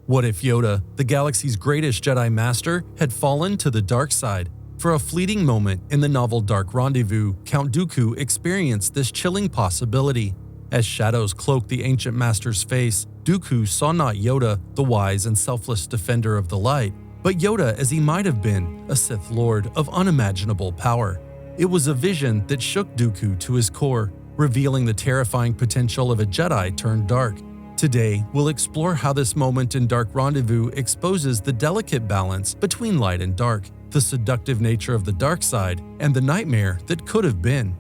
What if Yoda, the galaxy's greatest Jedi Master, had fallen to the dark side? For a fleeting moment in the novel Dark Rendezvous, Count Dooku experienced this chilling possibility. As shadows cloaked the ancient master's face, Dooku saw not Yoda, the wise and selfless defender of the light, but Yoda as he might have been, a Sith Lord of unimaginable power. It was a vision that shook Dooku to his core, revealing the terrifying potential of a Jedi turned dark. Today, we'll explore how this moment in Dark Rendezvous exposes the delicate balance between light and dark, the seductive nature of the dark side, and the nightmare that could have been.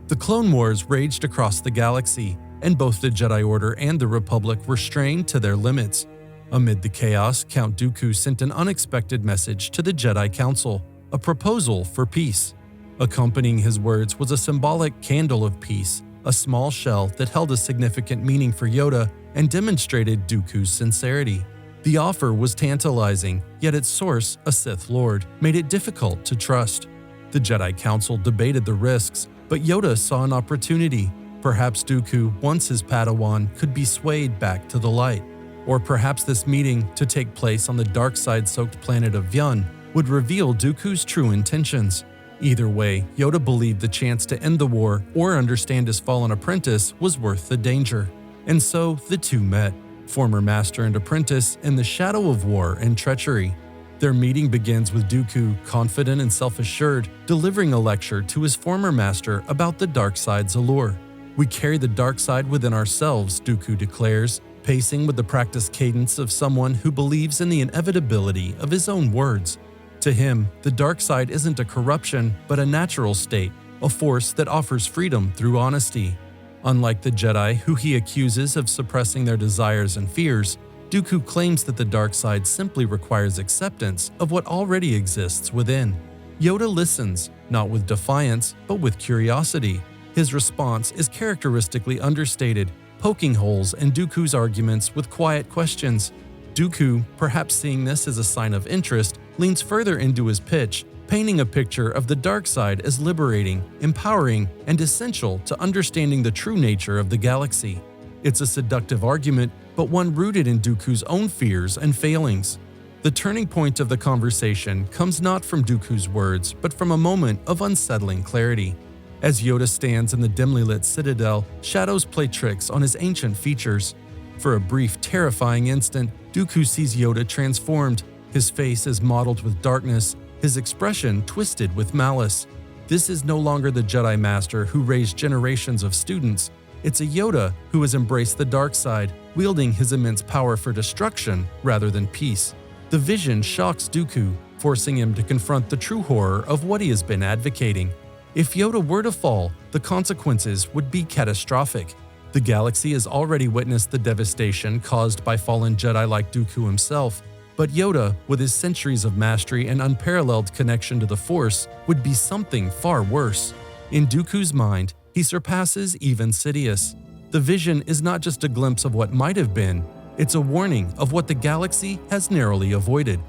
The Clone Wars raged across the galaxy, and both the Jedi Order and the Republic were strained to their limits. Amid the chaos, Count Dooku sent an unexpected message to the Jedi Council, a proposal for peace. Accompanying his words was a symbolic candle of peace, a small shell that held a significant meaning for Yoda and demonstrated Dooku's sincerity. The offer was tantalizing, yet its source, a Sith Lord, made it difficult to trust. The Jedi Council debated the risks, but Yoda saw an opportunity. Perhaps Dooku, once his Padawan, could be swayed back to the light. Or perhaps this meeting, to take place on the dark side-soaked planet of Yun, would reveal Dooku's true intentions. Either way, Yoda believed the chance to end the war or understand his fallen apprentice was worth the danger. And so the two met, former master and apprentice, in the shadow of war and treachery. Their meeting begins with Dooku, confident and self-assured, delivering a lecture to his former master about the dark side's allure. "We carry the dark side within ourselves," Dooku declares, pacing with the practiced cadence of someone who believes in the inevitability of his own words. To him, the dark side isn't a corruption, but a natural state, a force that offers freedom through honesty. Unlike the Jedi, who he accuses of suppressing their desires and fears, Dooku claims that the dark side simply requires acceptance of what already exists within. Yoda listens, not with defiance, but with curiosity. His response is characteristically understated, poking holes in Dooku's arguments with quiet questions. Dooku, perhaps seeing this as a sign of interest, leans further into his pitch, painting a picture of the dark side as liberating, empowering, and essential to understanding the true nature of the galaxy. It's a seductive argument, but one rooted in Dooku's own fears and failings. The turning point of the conversation comes not from Dooku's words, but from a moment of unsettling clarity. As Yoda stands in the dimly lit citadel, shadows play tricks on his ancient features. For a brief, terrifying instant, Dooku sees Yoda transformed. His face is mottled with darkness, his expression twisted with malice. This is no longer the Jedi Master who raised generations of students. It's a Yoda who has embraced the dark side, wielding his immense power for destruction rather than peace. The vision shocks Dooku, forcing him to confront the true horror of what he has been advocating. If Yoda were to fall, the consequences would be catastrophic. The galaxy has already witnessed the devastation caused by fallen Jedi like Dooku himself, but Yoda, with his centuries of mastery and unparalleled connection to the Force, would be something far worse. In Dooku's mind, he surpasses even Sidious. The vision is not just a glimpse of what might have been, it's a warning of what the galaxy has narrowly avoided.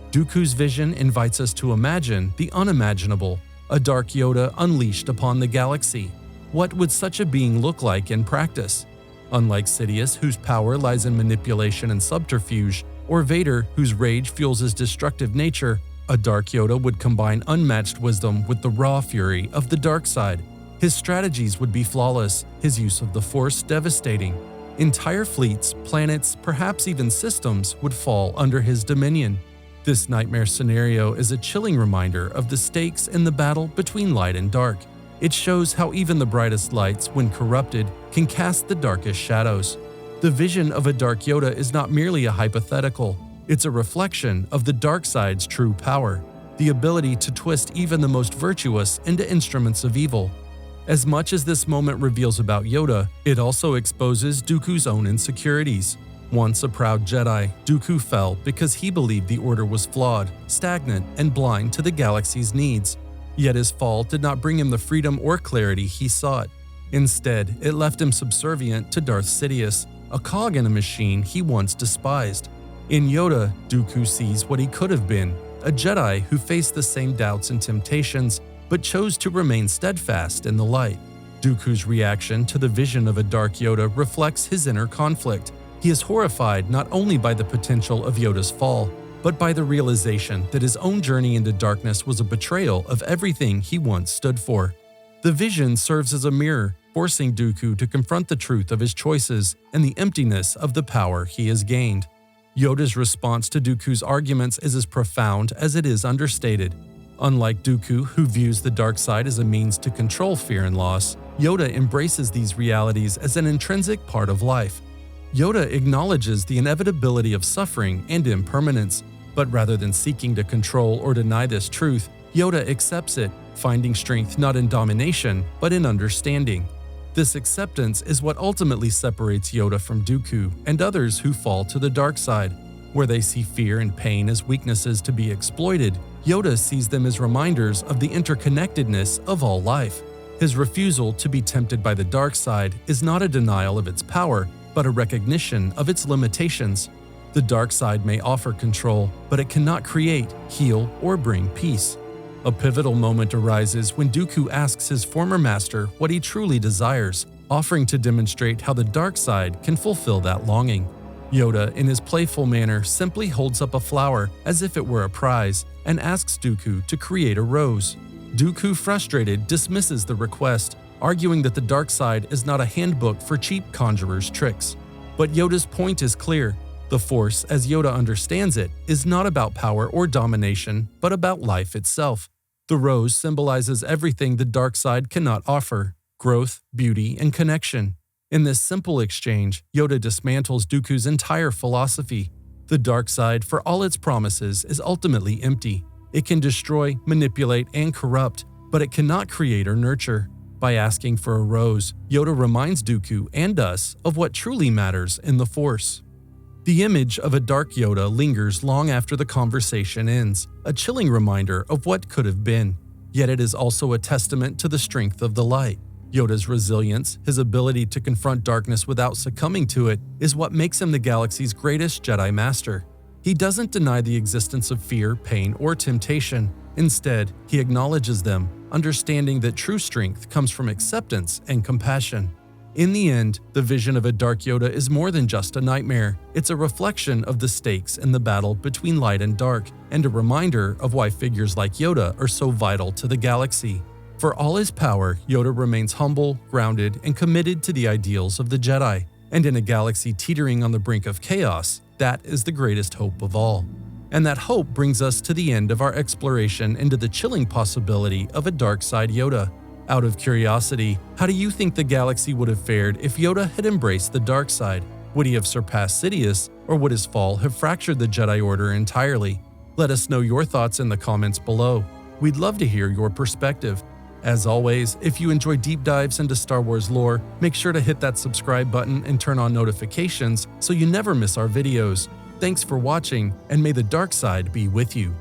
Dooku's vision invites us to imagine the unimaginable, a dark Yoda unleashed upon the galaxy. What would such a being look like in practice? Unlike Sidious, whose power lies in manipulation and subterfuge, or Vader, whose rage fuels his destructive nature, a dark Yoda would combine unmatched wisdom with the raw fury of the dark side. His strategies would be flawless, his use of the Force devastating. Entire fleets, planets, perhaps even systems would fall under his dominion. This nightmare scenario is a chilling reminder of the stakes in the battle between light and dark. It shows how even the brightest lights, when corrupted, can cast the darkest shadows. The vision of a dark Yoda is not merely a hypothetical, it's a reflection of the dark side's true power, the ability to twist even the most virtuous into instruments of evil. As much as this moment reveals about Yoda, it also exposes Dooku's own insecurities. Once a proud Jedi, Dooku fell because he believed the Order was flawed, stagnant, and blind to the galaxy's needs. Yet his fall did not bring him the freedom or clarity he sought. Instead, it left him subservient to Darth Sidious, a cog in a machine he once despised. In Yoda, Dooku sees what he could have been, a Jedi who faced the same doubts and temptations, but chose to remain steadfast in the light. Dooku's reaction to the vision of a dark Yoda reflects his inner conflict. He is horrified not only by the potential of Yoda's fall, but by the realization that his own journey into darkness was a betrayal of everything he once stood for. The vision serves as a mirror, forcing Dooku to confront the truth of his choices and the emptiness of the power he has gained. Yoda's response to Dooku's arguments is as profound as it is understated. Unlike Dooku, who views the dark side as a means to control fear and loss, Yoda embraces these realities as an intrinsic part of life. Yoda acknowledges the inevitability of suffering and impermanence, but rather than seeking to control or deny this truth, Yoda accepts it, finding strength not in domination, but in understanding. This acceptance is what ultimately separates Yoda from Dooku and others who fall to the dark side. Where they see fear and pain as weaknesses to be exploited, Yoda sees them as reminders of the interconnectedness of all life. His refusal to be tempted by the dark side is not a denial of its power, but a recognition of its limitations. The dark side may offer control, but it cannot create, heal, or bring peace. A pivotal moment arises when Dooku asks his former master what he truly desires, offering to demonstrate how the dark side can fulfill that longing. Yoda, in his playful manner, simply holds up a flower as if it were a prize and asks Dooku to create a rose. Dooku, frustrated, dismisses the request, arguing that the dark side is not a handbook for cheap conjurers' tricks. But Yoda's point is clear. The Force, as Yoda understands it, is not about power or domination, but about life itself. The rose symbolizes everything the dark side cannot offer: growth, beauty, and connection. In this simple exchange, Yoda dismantles Dooku's entire philosophy. The dark side, for all its promises, is ultimately empty. It can destroy, manipulate, and corrupt, but it cannot create or nurture. By asking for a rose, Yoda reminds Dooku and us of what truly matters in the Force. The image of a dark Yoda lingers long after the conversation ends, a chilling reminder of what could have been. Yet it is also a testament to the strength of the light. Yoda's resilience, his ability to confront darkness without succumbing to it, is what makes him the galaxy's greatest Jedi Master. He doesn't deny the existence of fear, pain, or temptation. Instead, he acknowledges them, understanding that true strength comes from acceptance and compassion. In the end, the vision of a dark Yoda is more than just a nightmare. It's a reflection of the stakes in the battle between light and dark, and a reminder of why figures like Yoda are so vital to the galaxy. For all his power, Yoda remains humble, grounded, and committed to the ideals of the Jedi. And in a galaxy teetering on the brink of chaos, that is the greatest hope of all. And that hope brings us to the end of our exploration into the chilling possibility of a dark side Yoda. Out of curiosity, how do you think the galaxy would have fared if Yoda had embraced the dark side? Would he have surpassed Sidious, or would his fall have fractured the Jedi Order entirely? Let us know your thoughts in the comments below. We'd love to hear your perspective. As always, if you enjoy deep dives into Star Wars lore, make sure to hit that subscribe button and turn on notifications so you never miss our videos. Thanks for watching, and may the dark side be with you.